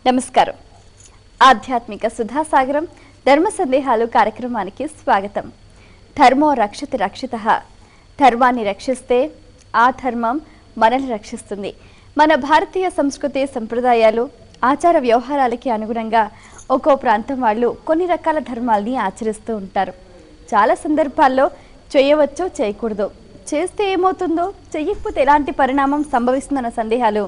నమస్కారం. ఆధ్యాత్మిక సుధాసాగరం ధర్మ సందేహాలు కార్యక్రమానికి స్వాగతం. ధర్మో రక్షతి రక్షితః. ధర్మాన్ని రక్షిస్తే ఆ ధర్మం మనల్ని రక్షిస్తుంది. మన భారతీయ సంస్కృతి సంప్రదాయాలు ఆచార వ్యవహారాలకి అనుగుణంగా ఒక్కో ప్రాంతం వాళ్ళు కొన్ని రకాల ధర్మాల్ని ఆచరిస్తూ ఉంటారు. చాలా సందర్భాల్లో చేయవచ్చో చేయకూడదో, చేస్తే ఏమవుతుందో, చెయ్యకపోతే ఎలాంటి పరిణామం సంభవిస్తుందన్న సందేహాలు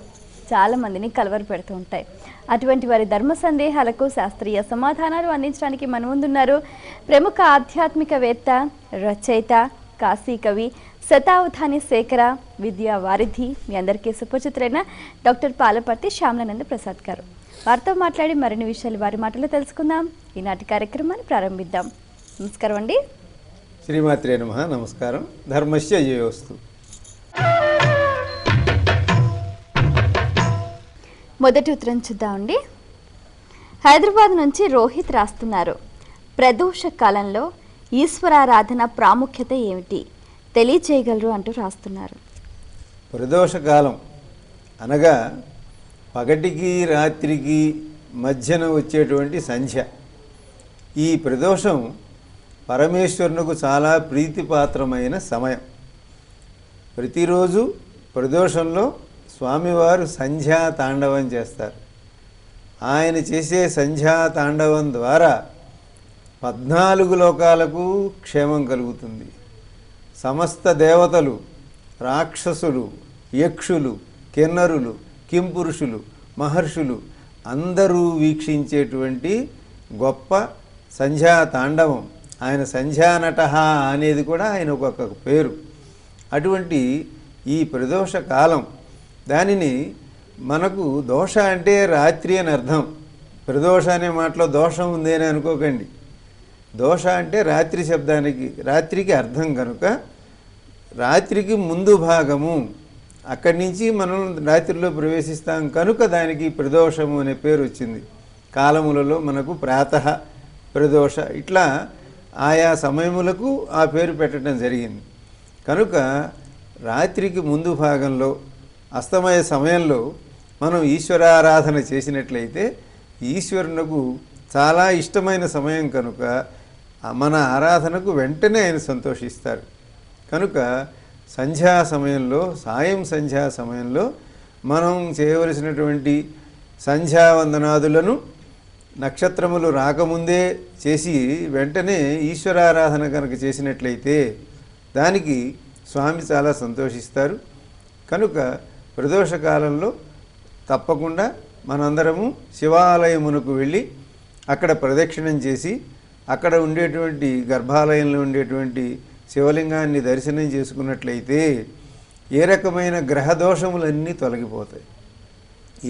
చాలా మందిని కలవరు పెడుతూ ఉంటాయి. అటువంటి వారి ధర్మ సందేహాలకు శాస్త్రీయ సమాధానాలు అందించడానికి మన ముందున్నారు ప్రముఖ ఆధ్యాత్మికవేత్త, రచయిత, కాశీ కవి, శతావధాని శేఖర, విద్యా వారిధి, మీ అందరికీ సుపరిచితులైన డాక్టర్ పాలపర్తి శ్యామలానంద ప్రసాద్ గారు. వారితో మాట్లాడి మరిన్ని విషయాలు వారి మాటలో తెలుసుకుందాం. ఈనాటి కార్యక్రమాన్ని ప్రారంభిద్దాం. నమస్కారం అండి. శ్రీమాత్రే నమః. నమస్కారం. ధర్మస్య జయోస్తు. మొదటి ఉత్తరం చూద్దామండి. హైదరాబాద్ నుంచి రోహిత్ రాస్తున్నారు. ప్రదోష కాలంలో ఈశ్వరారాధన ప్రాముఖ్యత ఏమిటి తెలియచేయగలరు అంటూ రాస్తున్నారు. ప్రదోషకాలం అనగా పగటికి రాత్రికి మధ్యన వచ్చేటువంటి సంధ్య. ఈ ప్రదోషం పరమేశ్వరునికి చాలా ప్రీతిపాత్రమైన సమయం. ప్రతిరోజు ప్రదోషంలో స్వామివారు సంధ్యా తాండవం చేస్తారు. ఆయన చేసే సంధ్యా తాండవం ద్వారా 14 లోకాలకు క్షేమం కలుగుతుంది. సమస్త దేవతలు, రాక్షసులు, యక్షులు, కిన్నరులు, కింపురుషులు, మహర్షులు అందరూ వీక్షించేటువంటి గొప్ప సంధ్యా తాండవం. ఆయన సంధ్యానట అనేది కూడా ఆయన ఒక్కొక్క పేరు. అటువంటి ఈ ప్రదోష కాలం, దానిని మనకు దోష అంటే రాత్రి అని అర్థం. ప్రదోష అనే మాటలో దోషం ఉంది అని అనుకోకండి. దోష అంటే రాత్రి శబ్దానికి, రాత్రికి అర్థం కనుక రాత్రికి ముందు భాగము, అక్కడి నుంచి మనం రాత్రిలో ప్రవేశిస్తాం కనుక దానికి ప్రదోషము అనే పేరు వచ్చింది. కాలములలో మనకు ప్రాతః, ప్రదోష, ఇట్లా ఆయా సమయములకు ఆ పేరు పెట్టడం జరిగింది. కనుక రాత్రికి ముందు భాగంలో అస్తమయ సమయంలో మనం ఈశ్వరారాధన చేసినట్లయితే ఈశ్వరునకు చాలా ఇష్టమైన సమయం కనుక మన ఆరాధనకు వెంటనే ఆయన సంతోషిస్తారు. కనుక సంధ్యా సమయంలో, సాయం సంధ్యా సమయంలో మనం చేయవలసినటువంటి సంధ్యావందనాదులను నక్షత్రములు రాకముందే చేసి వెంటనే ఈశ్వరారాధన కనుక చేసినట్లయితే దానికి స్వామి చాలా సంతోషిస్తారు. కనుక ప్రదోషకాలంలో తప్పకుండా మనందరము శివాలయమునకు వెళ్ళి అక్కడ ప్రదక్షిణం చేసి అక్కడ ఉండేటువంటి గర్భాలయంలో ఉండేటువంటి శివలింగాన్ని దర్శనం చేసుకున్నట్లయితే ఏ రకమైన గ్రహ దోషములన్నీ తొలగిపోతాయి.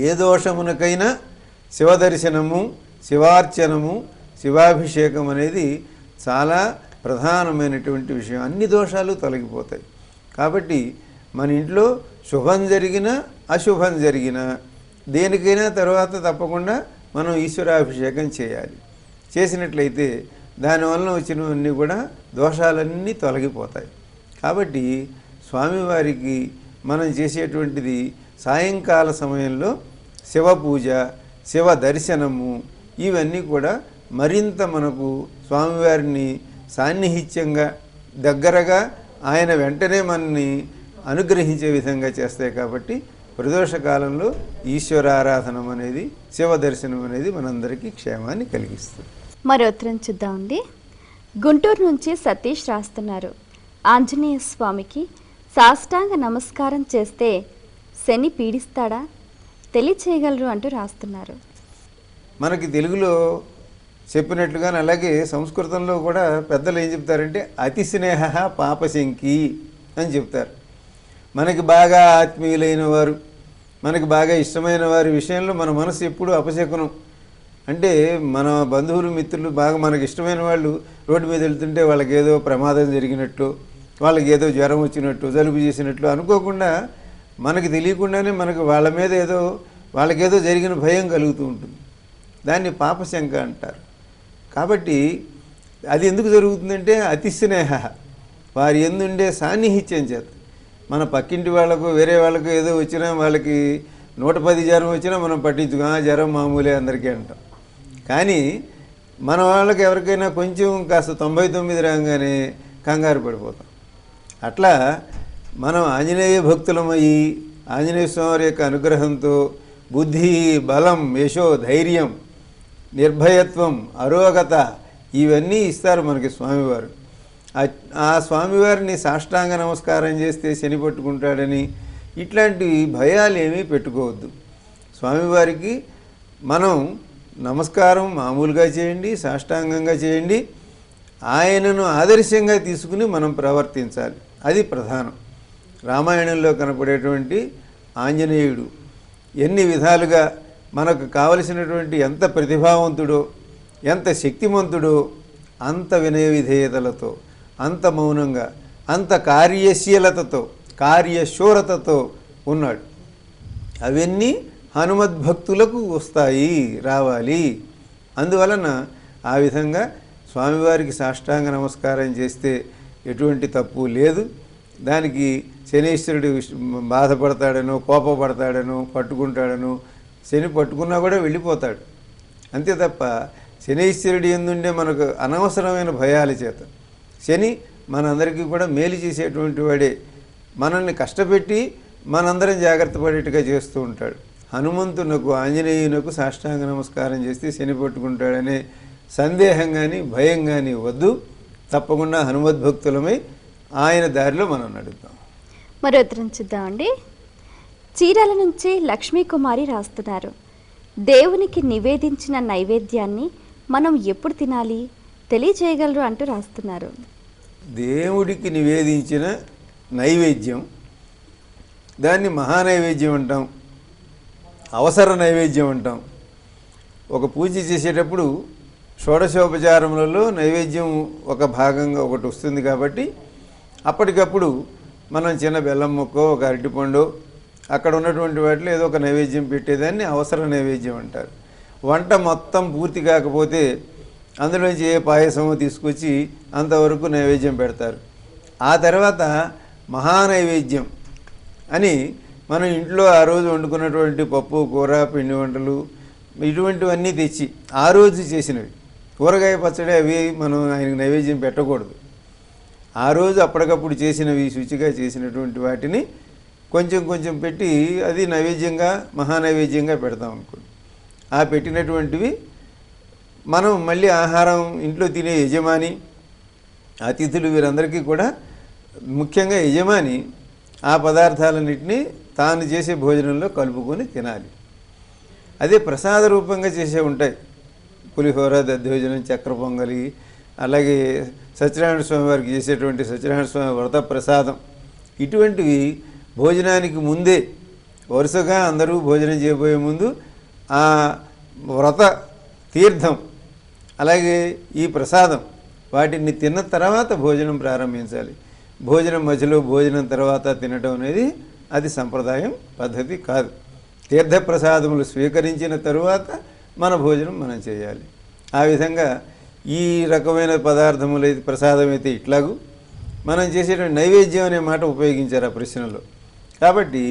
ఏ దోషమునకైనా శివదర్శనము, శివార్చనము, శివాభిషేకం అనేది చాలా ప్రధానమైనటువంటి విషయం. అన్ని దోషాలు తొలగిపోతాయి. కాబట్టి మన ఇంట్లో శుభం జరిగినా అశుభం జరిగినా దేనికైనా తర్వాత తప్పకుండా మనం ఈశ్వరాభిషేకం చేయాలి. చేసినట్లయితే దానివల్ల వచ్చినవన్నీ కూడా దోషాలన్నీ తొలగిపోతాయి. కాబట్టి స్వామివారికి మనం చేసేటువంటిది సాయంకాల సమయంలో శివ పూజ, శివ దర్శనము, ఇవన్నీ కూడా మరింత మనకు స్వామివారిని సాన్నిహిత్యంగా దగ్గరగా ఆయన వెంటనే మనని అనుగ్రహించే విధంగా చేస్తాయి. కాబట్టి ప్రదోషకాలంలో ఈశ్వరారాధనం అనేది, శివ దర్శనం అనేది మనందరికీ క్షేమాన్ని కలిగిస్తుంది. మరో ఉత్తరం చూద్దామండి. గుంటూరు నుంచి సతీష్ రాస్తున్నారు. ఆంజనేయ స్వామికి సాష్టాంగ నమస్కారం చేస్తే శని పీడిస్తాడా తెలియచేయగలరు అంటూ రాస్తున్నారు. మనకి తెలుగులో చెప్పినట్లుగానే అలాగే సంస్కృతంలో కూడా పెద్దలు ఏం చెప్తారంటే అతి స్నేహ పాపశంకి అని చెప్తారు. మనకి బాగా ఆత్మీయులైన వారు, మనకి బాగా ఇష్టమైన వారి విషయంలో మన మనసు ఎప్పుడు అపశకునం. అంటే మన బంధువులు, మిత్రులు, బాగా మనకి ఇష్టమైన వాళ్ళు రోడ్డు మీద వెళ్తుంటే వాళ్ళకి ఏదో ప్రమాదం జరిగినట్లు, వాళ్ళకి ఏదో జ్వరం వచ్చినట్టు, జలుబు చేసినట్లు అనుకోకుండా మనకి తెలియకుండానే మనకు వాళ్ళ మీద ఏదో వాళ్ళకేదో జరిగిన భయం కలుగుతూ ఉంటుంది. దాన్ని పాపశంక అంటారు. కాబట్టి అది ఎందుకు జరుగుతుందంటే అతి స్నేహ, వారి ఎందుండే సాన్నిహిత్యం చేత. మన పక్కింటి వాళ్ళకు, వేరే వాళ్ళకు ఏదో వచ్చినా వాళ్ళకి 110 జ్వరం వచ్చినా మనం పట్టించుకో జ్వరం మామూలే అందరికీ అంటాం. కానీ మన వాళ్ళకి ఎవరికైనా కొంచెం కాస్త 99 రాగానే కంగారు పడిపోతాం. అట్లా మనం ఆంజనేయ భక్తులమయ్యి ఆంజనేయ స్వామి యొక్క అనుగ్రహంతో బుద్ధి, బలం, యశో, ధైర్యం, నిర్భయత్వం, అరోగత ఇవన్నీ ఇస్తారు మనకి స్వామివారు. ఆ స్వామివారిని సాష్టాంగ నమస్కారం చేస్తే శని పట్టుకుంటాడని ఇట్లాంటి భయాలు ఏమీ పెట్టుకోవద్దు. స్వామివారికి మనం నమస్కారం మామూలుగా చేయండి, సాష్టాంగంగా చేయండి. ఆయనను ఆదర్శంగా తీసుకుని మనం ప్రవర్తించాలి. అది ప్రధానం. రామాయణంలో కనపడేటువంటి ఆంజనేయుడు ఎన్ని విధాలుగా మనకు కావలసినటువంటి ఎంత ప్రతిభావంతుడో, ఎంత శక్తిమంతుడో అంత వినయ విధేయతలతో, అంత మౌనంగా, అంత కార్యశీలతతో, కార్యశూరతతో ఉన్నాడు. అవన్నీ హనుమద్భక్తులకు వస్తాయి, రావాలి. అందువలన ఆ విధంగా స్వామివారికి సాష్టాంగ నమస్కారం చేస్తే ఎటువంటి తప్పు లేదు. దానికి శనీశ్వరుడు బాధపడతాడనో, కోపపడతాడనో, పట్టుకుంటాడనో, శని పట్టుకున్నా కూడా వెళ్ళిపోతాడు. అంతే తప్ప శనీశ్వరుడు ఎందుండే మనకు అనవసరమైన భయాల చేత శని మనందరికీ కూడా మేలు చేసేటువంటి వాడే. మనల్ని కష్టపెట్టి మనందరం జాగ్రత్త పడేట్టుగా చేస్తూ ఉంటాడు. హనుమంతునకు, ఆంజనేయునకు సాష్టాంగ నమస్కారం చేస్తే శని పట్టుకుంటాడనే సందేహం కానీ భయం కానీ వద్దు. తప్పకుండా హనుమద్భక్తులమై ఆయన దారిలో మనం నడుద్దాం. మరో ఉత్తరం చూద్దామండి. చీరాల నుంచి లక్ష్మీకుమారి రాస్తున్నారు. దేవునికి నివేదించిన నైవేద్యాన్ని మనం ఎప్పుడు తినాలి తెలియజేయగలరు అంటూ రాస్తున్నారు. దేవుడికి నివేదించిన నైవేద్యం దాన్ని మహానైవేద్యం అంటాం, అవసర నైవేద్యం అంటాం. ఒక పూజ చేసేటప్పుడు షోడశోపచారములలో నైవేద్యం ఒక భాగంగా ఒకటి వస్తుంది కాబట్టి అప్పటికప్పుడు మనం చిన్న బెల్లం ముక్కో, ఒక అరటిపండు, అక్కడ ఉన్నటువంటి వాటిలో ఏదో ఒక నైవేద్యం పెట్టేదాన్ని అవసర నైవేద్యం అంటారు. వంట మొత్తం పూర్తి కాకపోతే అందులోంచి ఏ పాయసమో తీసుకొచ్చి అంతవరకు నైవేద్యం పెడతారు. ఆ తర్వాత మహానైవేద్యం అని మనం ఇంట్లో ఆ రోజు వండుకున్నటువంటి పప్పు, కూర, పిండి వంటలు ఇటువంటివన్నీ తెచ్చి ఆ రోజు చేసినవి, కూరగాయ పచ్చడి అవి మనం ఆయనకు నైవేద్యం పెట్టకూడదు. ఆ రోజు అప్పటికప్పుడు చేసినవి, శుచిగా చేసినటువంటి వాటిని కొంచెం కొంచెం పెట్టి అది నైవేద్యంగా, మహానైవేద్యంగా పెడతాం అనుకోండి. ఆ పెట్టినటువంటివి మనం మళ్ళీ ఆహారం ఇంట్లో తినే యజమాని, అతిథులు వీరందరికీ కూడా ముఖ్యంగా యజమాని ఆ పదార్థాలన్నింటినీ తాను చేసే భోజనంలో కలుపుకొని తినాలి. అదే ప్రసాద రూపంగా చేసే ఉంటాయి. పులిహోర, దద్దోజనం, చక్ర పొంగలి, అలాగే సత్యనారాయణ స్వామి వారికి చేసేటువంటి సత్యనారాయణ స్వామి వ్రత ప్రసాదం, ఇటువంటివి భోజనానికి ముందే వరుసగా అందరూ భోజనం చేయబోయే ముందు ఆ వ్రత తీర్థం అలాగే ఈ ప్రసాదం వాటిని తిన్న తర్వాత భోజనం ప్రారంభించాలి. భోజనం మధ్యలో, భోజనం తర్వాత తినడం అనేది అది సంప్రదాయం, పద్ధతి కాదు. తీర్థప్రసాదములు స్వీకరించిన తరువాత మన భోజనం మనం చేయాలి. ఆ విధంగా ఈ రకమైన పదార్థములు ప్రసాదం అయితే ఇట్లాగూ మనం చేసేటువంటి నైవేద్యం అనే మాట ఉపయోగించారు ఆ ప్రశ్నలో. కాబట్టి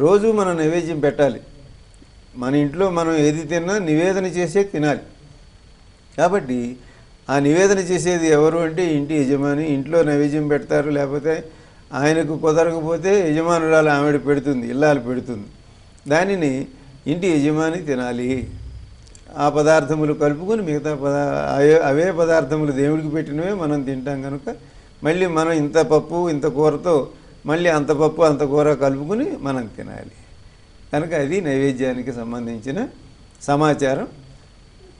రోజు మనం నైవేద్యం పెట్టాలి. మన ఇంట్లో మనం ఏది తిన్నా నివేదన చేసే తినాలి. కాబట్టి ఆ నివేదన చేసేది ఎవరు అంటే ఇంటి యజమాని. ఇంట్లో నైవేద్యం పెడతారు, లేకపోతే ఆయనకు కుదరకపోతే యజమానురాలు ఆవిడ పెడుతుంది, ఇల్లాలు పెడుతుంది. దానిని ఇంటి యజమాని తినాలి. ఆ పదార్థములు కలుపుకొని మిగతా అవే పదార్థములు దేవుడికి పెట్టినవే మనం తింటాం కనుక మళ్ళీ మనం ఇంత పప్పు ఇంత కూరతో మళ్ళీ అంత పప్పు అంత కూర కలుపుకొని మనం తినాలి. కనుక అది నైవేద్యానికి సంబంధించిన సమాచారం.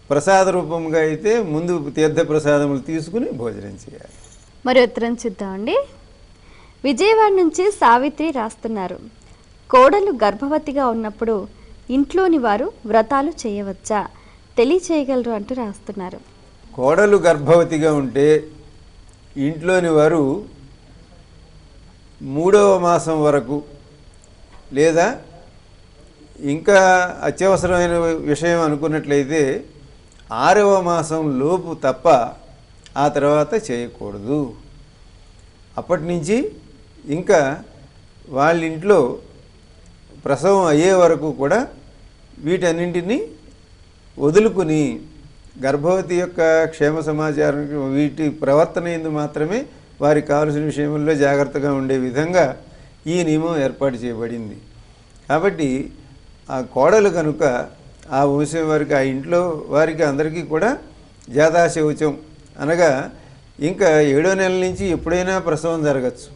ప్రసాద రూపంగా అయితే ముందు తీర్థప్రసాదములు తీసుకుని భోజనం చేయాలి. మరి ఉత్తరం చూద్దామండి. విజయవాడ నుంచి సావిత్రి రాస్తున్నారు. కోడలు గర్భవతిగా ఉన్నప్పుడు ఇంట్లోని వారు వ్రతాలు చేయవచ్చా తెలియచేయగలరు అంటూ రాస్తున్నారు. కోడలు గర్భవతిగా ఉంటే ఇంట్లోని వారు 3వ మాసం వరకు లేదా ఇంకా అత్యవసరమైన విషయం అనుకున్నట్లయితే 6వ మాసం లోపు తప్ప ఆ తర్వాత చేయకూడదు. అప్పటి నుంచి ఇంకా వాళ్ళ ఇంట్లో ప్రసవం అయ్యే వరకు కూడా వీటన్నింటినీ వదులుకుని గర్భవతి యొక్క క్షేమ సమాచారం వీటి ప్రవర్తన ఎందు మాత్రమే వారికి కావలసిన విషయంలో జాగ్రత్తగా ఉండే విధంగా ఈ నియమం ఏర్పాటు చేయబడింది. కాబట్టి ఆ కోడలు కనుక ఆ వంశం వారికి, ఆ ఇంట్లో వారికి అందరికీ కూడా జాతాశౌచం అనగా ఇంకా 7వ నెల నుంచి ఎప్పుడైనా ప్రసవం జరగచ్చు.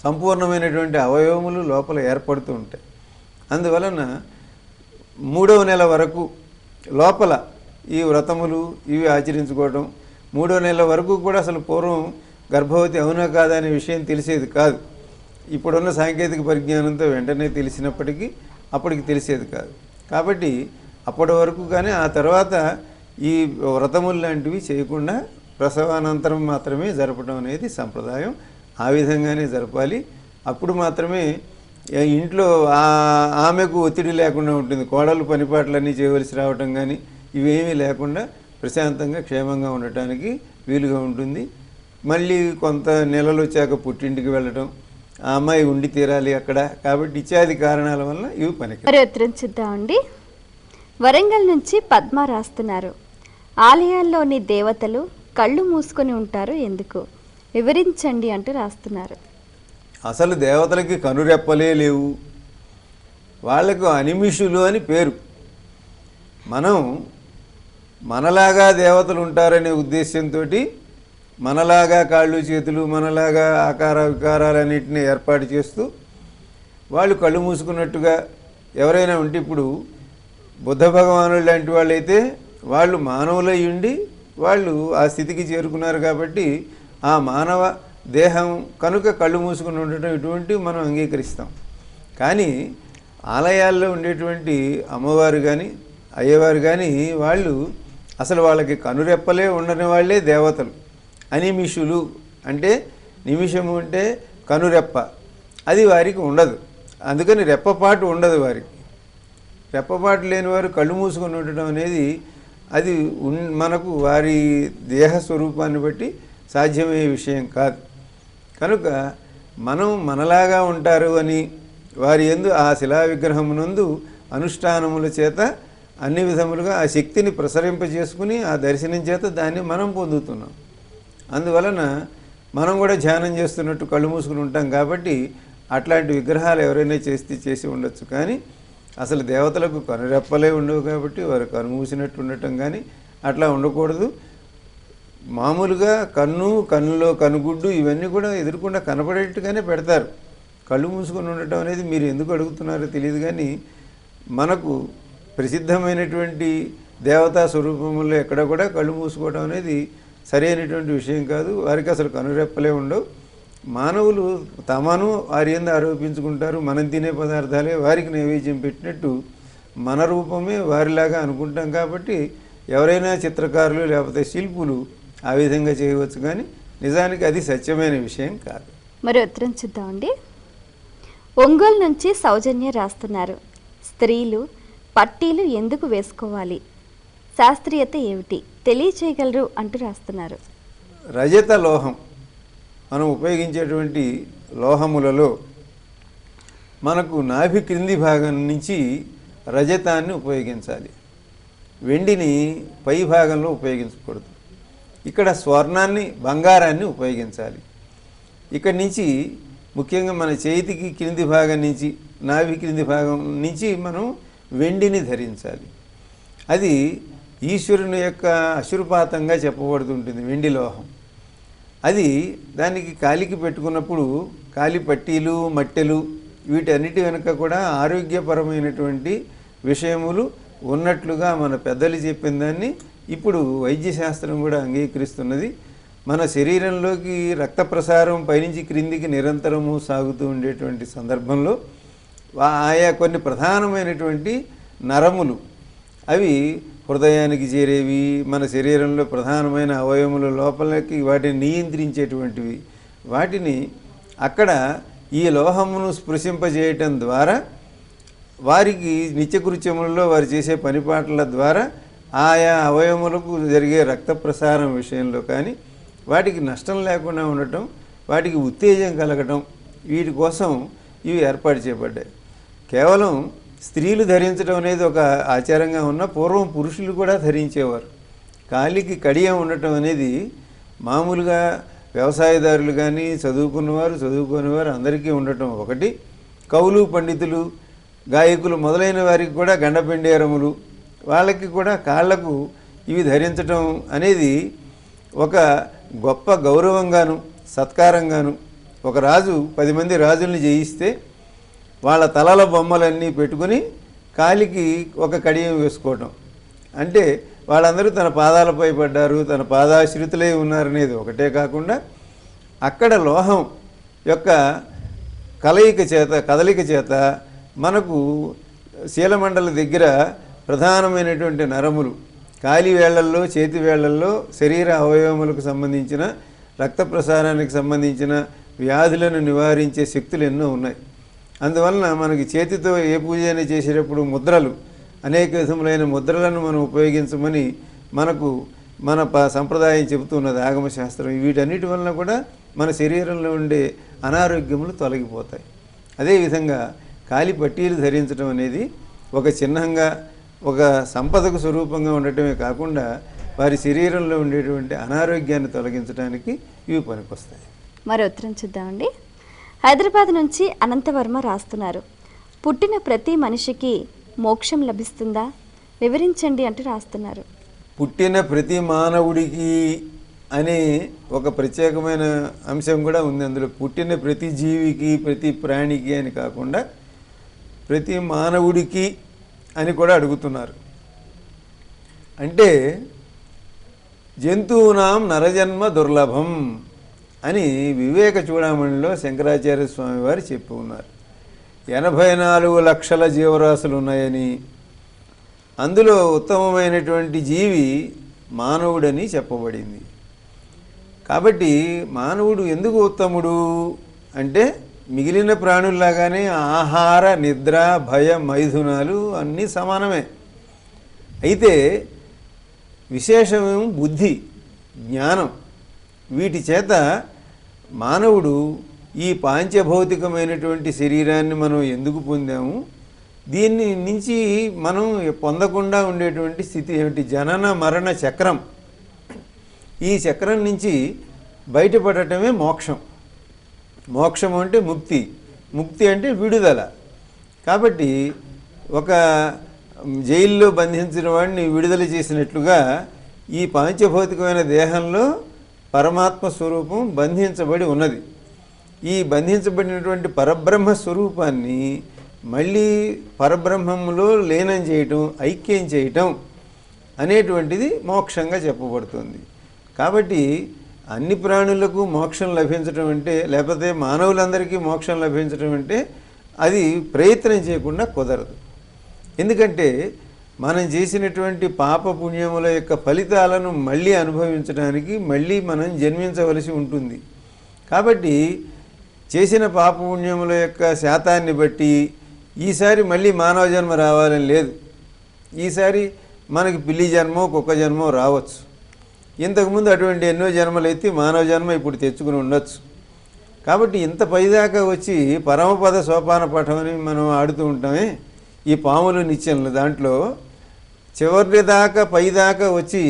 సంపూర్ణమైనటువంటి అవయవములు లోపల ఏర్పడుతూ ఉంటాయి. అందువలన 3వ నెల వరకు లోపల ఈ వ్రతములు ఇవి ఆచరించుకోవడం, 3వ నెల వరకు కూడా అసలు పూర్వం గర్భవతి అవునా కాదా అనే విషయం తెలిసేది కాదు. ఇప్పుడున్న సాంకేతిక పరిజ్ఞానంతో వెంటనే తెలిసినప్పటికీ అప్పటికి తెలిసేది కాదు. కాబట్టి అప్పటి వరకు కానీ ఆ తర్వాత ఈ వ్రతములు లాంటివి చేయకుండా ప్రసవానంతరం మాత్రమే జరపడం అనేది సంప్రదాయం. ఆ విధంగానే జరపాలి. అప్పుడు మాత్రమే ఇంట్లో ఆమెకు ఒత్తిడి లేకుండా ఉంటుంది. కోడలు పనిపాట్లన్నీ చేయవలసి రావటం కానీ ఇవేమీ లేకుండా ప్రశాంతంగా క్షేమంగా ఉండటానికి వీలుగా ఉంటుంది. మళ్ళీ కొంత నెలలు వచ్చాక పుట్టింటికి వెళ్ళటం, ఆ అమ్మాయి ఉండి తీరాలి అక్కడ, కాబట్టి ఇత్యాది కారణాల వల్ల ఇవి పనికి. మరి ఉత్తరం చూద్దామండి. వరంగల్ నుంచి పద్మ రాస్తున్నారు. ఆలయాల్లోని దేవతలు కళ్ళు మూసుకొని ఉంటారు ఎందుకు, వివరించండి అంటూ రాస్తున్నారు. అసలు దేవతలకి కనురెప్పలే లేవు, వాళ్లకు అనిమిషులు అని పేరు. మనం మనలాగా దేవతలు ఉంటారనే ఉద్దేశంతో మనలాగా కాళ్ళు చేతులు, మనలాగా ఆకార వికారాలన్నింటినీ ఏర్పాటు చేస్తూ వాళ్ళు కళ్ళు మూసుకున్నట్టుగా ఎవరైనా ఉంటే, ఇప్పుడు బుద్ధ భగవానుడు లాంటి వాళ్ళైతే వాళ్ళు మానవులై ఉండి వాళ్ళు ఆ స్థితికి చేరుకున్నారు. కాబట్టి ఆ మానవ దేహం కనుక కళ్ళు మూసుకుని ఉండటం ఇటువంటివి మనం అంగీకరిస్తాం. కానీ ఆలయాల్లో ఉండేటువంటి అమ్మవారు కానీ అయ్యవారు కానీ వాళ్ళు అసలు వాళ్ళకి కనురెప్పలే ఉండని వాళ్ళే దేవతలు. అనిమిషులు అంటే నిమిషము అంటే కనురెప్ప, అది వారికి ఉండదు. అందుకని రెప్పపాటు ఉండదు వారికి. రెప్పపాటు లేని వారు కళ్ళు మూసుకొని ఉండటం అనేది అది మనకు వారి దేహ స్వరూపాన్ని బట్టి సాధ్యమయ్యే విషయం కాదు. కనుక మనం మనలాగా ఉంటారు అని వారి యందు ఆ శిలా విగ్రహమునందు అనుష్ఠానముల చేత అన్ని విధములుగా ఆ శక్తిని ప్రసరింపజేసుకుని ఆ దర్శనం చేత దాన్ని మనం పొందుతున్నాం. అందువలన మనం కూడా ధ్యానం చేస్తున్నట్టు కళ్ళు మూసుకుని ఉంటాం. కాబట్టి అట్లాంటి విగ్రహాలు ఎవరైనా చేసి ఉండొచ్చు. కానీ అసలు దేవతలకు కనురెప్పలే ఉండవు కాబట్టి వారు కనుమూసినట్టు ఉండటం కానీ అట్లా ఉండకూడదు. మామూలుగా కన్నులో కనుగుడ్డు ఇవన్నీ కూడా ఎదురుకుండా కనపడేట్టుగానే పెడతారు. కళ్ళు మూసుకొని ఉండటం అనేది మీరు ఎందుకు అడుగుతున్నారో తెలియదు. కానీ మనకు ప్రసిద్ధమైనటువంటి దేవతా స్వరూపంలో ఎక్కడ కూడా కళ్ళు మూసుకోవడం అనేది సరైనటువంటి విషయం కాదు. వారికి అసలు కనురెప్పలే ఉండవు. మానవులు తమను వారి యందు ఆరోపించుకుంటారు. మనం తినే పదార్థాలే వారికి నైవేద్యం పెట్టినట్టు మన రూపమే వారిలాగా అనుకుంటాం. కాబట్టి ఎవరైనా చిత్రకారులు లేకపోతే శిల్పులు ఆ విధంగా చేయవచ్చు. కానీ నిజానికి అది సత్యమైన విషయం కాదు. మరి ఉత్తరం చూద్దామండి. ఒంగోలు నుంచి సౌజన్య రాస్తున్నారు. స్త్రీలు పట్టీలు ఎందుకు వేసుకోవాలి, శాస్త్రీయత ఏమిటి తెలియచేయగలరు అంటూ రాస్తున్నారు. రజత లోహం మనం ఉపయోగించేటువంటి లోహములలో మనకు నాభి క్రింది భాగం నుంచి రజతాన్ని ఉపయోగించాలి. వెండిని పై భాగంలో ఉపయోగించకూడదు. ఇక్కడ స్వర్ణాన్ని బంగారాన్ని ఉపయోగించాలి. ఇక్కడి నుంచి ముఖ్యంగా మన చేతికి క్రింది భాగం నుంచి నాభి క్రింది భాగం నుంచి మనం వెండిని ధరించాలి. అది ఈశ్వరుని యొక్క అశురుపాతంగా చెప్పబడుతుంటుంది వెండి లోహం. అది దానికి కాలికి పెట్టుకున్నప్పుడు కాలి పట్టీలు మట్టెలు వీటన్నిటి వెనుక కూడా ఆరోగ్యపరమైనటువంటి విషయములు ఉన్నట్లుగా మన పెద్దలు చెప్పిన దాన్ని ఇప్పుడు వైద్యశాస్త్రం కూడా అంగీకరిస్తున్నది. మన శరీరంలోకి రక్త ప్రసారం పైనుంచి క్రిందికి నిరంతరము సాగుతూ ఉండేటువంటి సందర్భంలో ఆయా కొన్ని ప్రధానమైనటువంటి నరములు అవి హృదయానికి చేరేవి, మన శరీరంలో ప్రధానమైన అవయవముల లోపలికి వాటిని నియంత్రించేటువంటివి. వాటిని అక్కడ ఈ లోహమును స్పృశింపజేయటం ద్వారా వారికి నిత్యకృత్యములలో వారు చేసే పనిపాట్ల ద్వారా ఆయా అవయవములకు జరిగే రక్త ప్రసారం విషయంలో కానీ వాటికి నష్టం లేకుండా ఉండటం, వాటికి ఉత్తేజం కలగటం, వీటి కోసం ఇవి ఏర్పాటు చేయబడ్డాయి. కేవలం స్త్రీలు ధరించడం అనేది ఒక ఆచారంగా ఉన్న పూర్వం పురుషులు కూడా ధరించేవారు. కాలికి కడియం ఉండటం అనేది మామూలుగా వ్యవసాయదారులు కానీ చదువుకునేవారు అందరికీ ఉండటం ఒకటి. కవులు, పండితులు, గాయకులు మొదలైన వారికి కూడా గండపెండేరములు వాళ్ళకి కూడా కాళ్లకు ఇవి ధరించటం అనేది ఒక గొప్ప గౌరవంగాను సత్కారంగాను. ఒక రాజు 10 మంది రాజుల్ని జయిస్తే వాళ్ళ తలల బొమ్మలన్నీ పెట్టుకుని కాలికి ఒక కడియం వేసుకోవటం అంటే వాళ్ళందరూ తన పాదాలపై పడ్డారు, తన పాదాశ్రితులై ఉన్నారనేది ఒకటే కాకుండా అక్కడ లోహం యొక్క కదలిక చేత మనకు శీలమండలి దగ్గర ప్రధానమైనటువంటి నరములు కాలి వేళ్లల్లో, చేతి వేళ్లల్లో శరీర అవయవములకు సంబంధించిన రక్త ప్రసారానికి సంబంధించిన వ్యాధులను నివారించే శక్తులు ఎన్నో ఉన్నాయి. అందువలన మనకి చేతితో ఏ పూజ అయినా చేసేటప్పుడు ముద్రలు, అనేక విధములైన ముద్రలను మనం ఉపయోగించమని మనకు మన సంప్రదాయం చెబుతున్నది ఆగమశాస్త్రం. వీటన్నిటి వలన కూడా మన శరీరంలో ఉండే అనారోగ్యములు తొలగిపోతాయి. అదేవిధంగా కాలి పట్టీలు ధరించడం అనేది ఒక చిహ్నంగా, ఒక సంపదకు స్వరూపంగా ఉండటమే కాకుండా వారి శరీరంలో ఉండేటువంటి అనారోగ్యాన్ని తొలగించడానికి ఇవి పనికొస్తాయి. మరో ఉత్తరం చూద్దామండి. హైదరాబాద్ నుంచి అనంతవర్మ రాస్తున్నారు. పుట్టిన ప్రతి మనిషికి మోక్షం లభిస్తుందా, వివరించండి అంటూ రాస్తున్నారు. పుట్టిన ప్రతి మానవుడికి అనే ఒక ప్రత్యేకమైన అంశం కూడా ఉంది అందులో. పుట్టిన ప్రతి జీవికి, ప్రతి ప్రాణికి అని కాకుండా ప్రతి మానవుడికి అని కూడా అడుగుతున్నారు. అంటే జంతువునాం నరజన్మ దుర్లభం అని వివేక చూడమణిలో శంకరాచార్య స్వామి వారు చెప్పి ఉన్నారు. 84 లక్షల జీవరాశులు ఉన్నాయని, అందులో ఉత్తమమైనటువంటి జీవి మానవుడని చెప్పబడింది. కాబట్టి మానవుడు ఎందుకు ఉత్తముడు అంటే మిగిలిన ప్రాణుల్లాగానే ఆహార, నిద్ర, భయ, మైథునాలు అన్నీ సమానమే. అయితే విశేషమేమో బుద్ధి, జ్ఞానం. వీటి చేత మానవుడు ఈ పాంచభౌతికమైనటువంటి శరీరాన్ని మనం ఎందుకు పొందాము, దీన్ని నుంచి మనం పొందకుండా ఉండేటువంటి స్థితి ఏమిటి? జనన మరణ చక్రం. ఈ చక్రం నుంచి బయటపడటమే మోక్షం. మోక్షం అంటే ముక్తి, ముక్తి అంటే విడుదల. కాబట్టి ఒక జైల్లో బంధించిన వాడిని విడుదల చేసినట్లుగా ఈ పాంచభౌతికమైన దేహంలో పరమాత్మ స్వరూపం బంధించబడి ఉన్నది. ఈ బంధించబడినటువంటి పరబ్రహ్మ స్వరూపాన్ని మళ్ళీ పరబ్రహ్మములో లీనం చేయటం, ఐక్యం చేయటం అనేటువంటిది మోక్షంగా చెప్పబడుతుంది. కాబట్టి అన్ని ప్రాణులకు మోక్షం లభించడం అంటే, లేకపోతే మానవులందరికీ మోక్షం లభించడం అంటే అది ప్రయత్నం చేయకుండా కుదరదు. ఎందుకంటే మనం చేసినటువంటి పాప పుణ్యముల యొక్క ఫలితాలను మళ్ళీ అనుభవించడానికి మళ్ళీ మనం జన్మించవలసి ఉంటుంది. కాబట్టి చేసిన పాప పుణ్యముల యొక్క శాతాన్ని బట్టి ఈసారి మళ్ళీ మానవ జన్మ రావాలని లేదు. ఈసారి మనకి పిల్లి జన్మో, కుక్క జన్మో రావచ్చు. ఇంతకుముందు అటువంటి ఎన్నో జన్మలు ఎత్తి మానవ జన్మ ఇప్పుడు తెచ్చుకుని ఉండొచ్చు. కాబట్టి ఇంత పైదాకా వచ్చి పరమపద సోపాన పఠం అని మనం ఆడుతూ ఉంటామే, ఈ పాములు నిత్యంలో దాంట్లో చివరి దాకా పైదాకా వచ్చి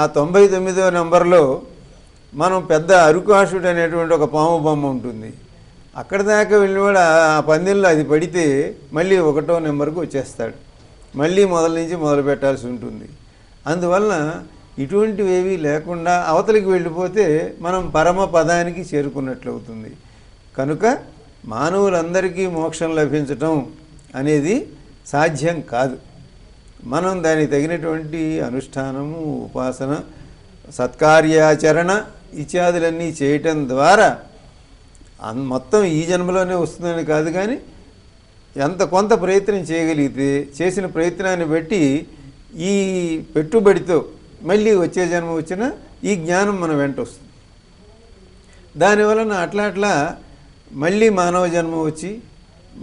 ఆ 99వ నంబర్లో మనం పెద్ద అరుకాషుడు అనేటువంటి ఒక పాము బొమ్మ ఉంటుంది. అక్కడ దాకా వెళ్ళినవాడు ఆ పందెంలో అది పడితే మళ్ళీ 1వ నెంబర్కు వచ్చేస్తాడు. మళ్ళీ మొదలు నుంచి మొదలు పెట్టాల్సి ఉంటుంది. అందువలన ఇటువంటివేవి లేకుండా అవతలికి వెళ్ళిపోతే మనం పరమ పదానికి చేరుకున్నట్లు అవుతుంది. కనుక మానవులందరికీ మోక్షం లభించటం అనేది సాధ్యం కాదు. మనం దానికి తగినటువంటి అనుష్ఠానము, ఉపాసన, సత్కార్యాచరణ ఇత్యాదులన్నీ చేయటం ద్వారా మొత్తం ఈ జన్మలోనే వస్తుందని కాదు, కానీ కొంత ప్రయత్నం చేయగలిగితే చేసిన ప్రయత్నాన్ని బట్టి ఈ పెట్టుబడితో మళ్ళీ వచ్చే జన్మ వచ్చినా ఈ జ్ఞానం మన వెంట వస్తుంది. దానివలన అట్లా మళ్ళీ మానవ జన్మ వచ్చి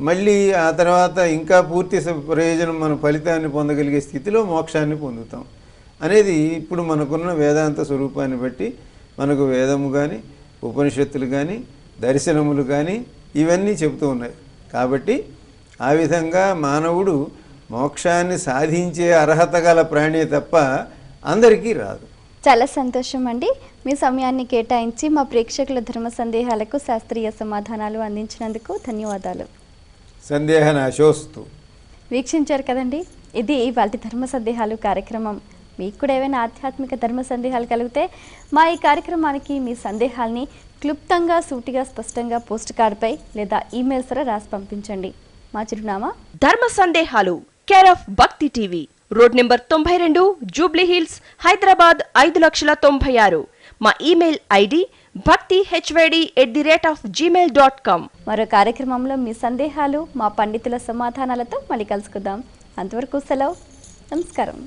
మళ్ళీ ఆ తర్వాత ఇంకా పూర్తి ప్రయోజనం, మన ఫలితాన్ని పొందగలిగే స్థితిలో మోక్షాన్ని పొందుతాం అనేది ఇప్పుడు మనకున్న వేదాంత స్వరూపాన్ని బట్టి మనకు వేదము కానీ, ఉపనిషత్తులు కానీ, దర్శనములు కానీ ఇవన్నీ చెబుతూ ఉన్నాయి. కాబట్టి ఆ విధంగా మానవుడు మోక్షాన్ని సాధించే అర్హత గల ప్రాణి తప్ప అందరికీ రాదు. చాలా సంతోషం అండి. మీ సమయాన్ని కేటాయించి మా ప్రేక్షకుల ధర్మ సందేహాలకు శాస్త్రీయ సమాధానాలు అందించినందుకు ధన్యవాదాలు. సందేహ నాశోస్తు. వీక్షించారు కదండి, ఇది ఇవాల్టి ధర్మ సందేహాలు కార్యక్రమం. మీకు కూడా ఏవైనా ఆధ్యాత్మిక ధర్మ సందేహాలు కలిగితే మా ఈ కార్యక్రమానికి మీ సందేహాల్ని క్లుప్తంగా, సూటిగా, స్పష్టంగా పోస్ట్ కార్డుపై లేదా ఈమెయిల్ ద్వారా రాసి పంపించండి. మా చిరునామా ధర్మ సందేహాలు, కేర్ ఆఫ్ భక్తి TV, road number 92, Jubilee hills, Hyderabad 5,96,000. మా ఈమెయిల్ ఐడి bhakti@gmail.com. మరో కార్యక్రమంలో మీ సందేహాలు మా పండితుల సమాధానాలతో మళ్ళీ కలుసుకుందాం. అంతవరకు సెలవు. నమస్కారం.